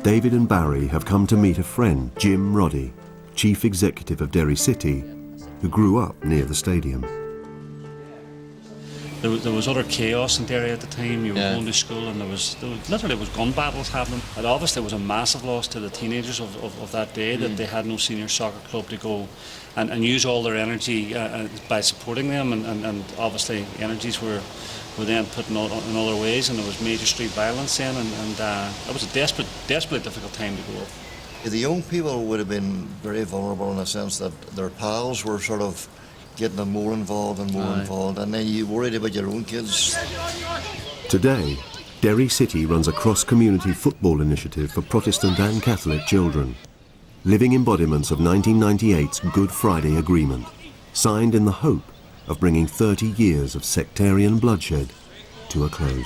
David and Barry have come to meet a friend, Jim Roddy, chief executive of Derry City, who grew up near the stadium. There was utter chaos in Derry at the time. You were going to school and there was literally gun battles happening. And obviously it was a massive loss to the teenagers of that day that they had no senior soccer club to go and use all their energy by supporting them, and obviously energies were then put in other ways, and there was major street violence then, and it was a desperately difficult time to grow up. The young people would have been very vulnerable in the sense that their pals were sort of getting them more involved and more involved, and then you worried about your own kids. Today, Derry City runs a cross-community football initiative for Protestant and Catholic children, living embodiments of 1998's Good Friday Agreement, signed in the hope of bringing 30 years of sectarian bloodshed to a close.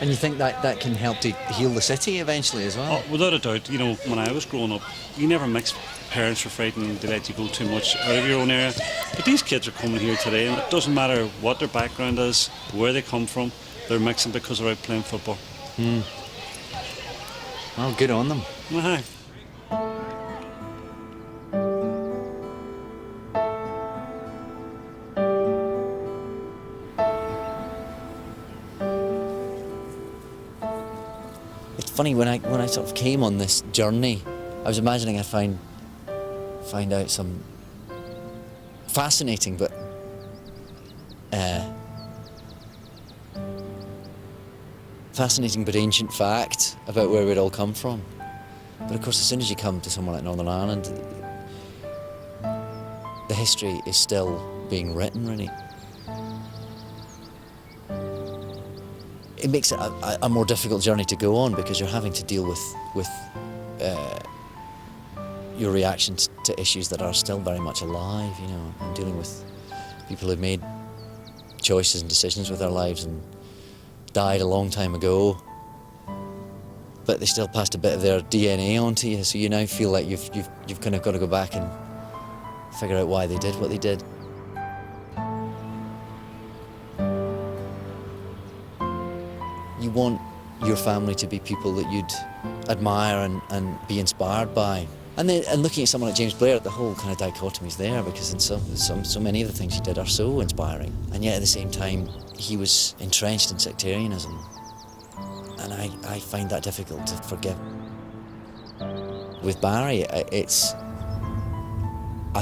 And you think that can help to heal the city eventually as well? Oh, without a doubt. You know, when I was growing up, you never mixed. Parents were frightened to let you go too much out of your own area. But these kids are coming here today, and it doesn't matter what their background is, where they come from, they're mixing because they're out playing football. Well, good on them. Uh-huh. It's funny, when I sort of came on this journey, I was imagining I'd find out some fascinating but ancient fact about where we'd all come from. But of course, as soon as you come to somewhere like Northern Ireland, the history is still being written, really. It makes it a more difficult journey to go on, because you're having to deal with your reactions to issues that are still very much alive, you know, and dealing with people who've made choices and decisions with their lives and died a long time ago, but they still passed a bit of their DNA onto you, so you now feel like you've kind of got to go back and figure out why they did what they did. You want your family to be people that you'd admire and be inspired by. And looking at someone like James Blair, the whole kind of dichotomy is there, because in so many of the things he did are so inspiring. And yet at the same time, he was entrenched in sectarianism. And I find that difficult to forgive. With Barry, I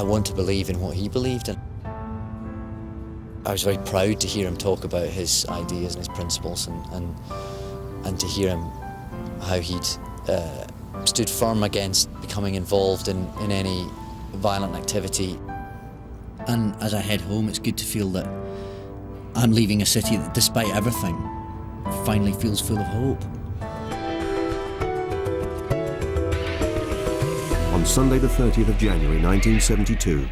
want to believe in what he believed in. I was very proud to hear him talk about his ideas and his principles, and to hear him how he'd stood firm against becoming involved in any violent activity. And as I head home, it's good to feel that I'm leaving a city that, despite everything, finally feels full of hope. On Sunday the 30th of January 1972,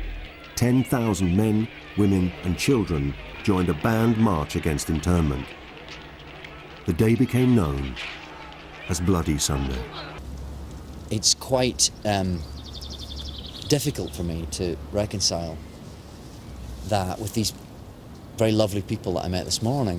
10,000 men, women and children joined a banned march against internment. The day became known as Bloody Sunday. It's quite difficult for me to reconcile that with these very lovely people that I met this morning,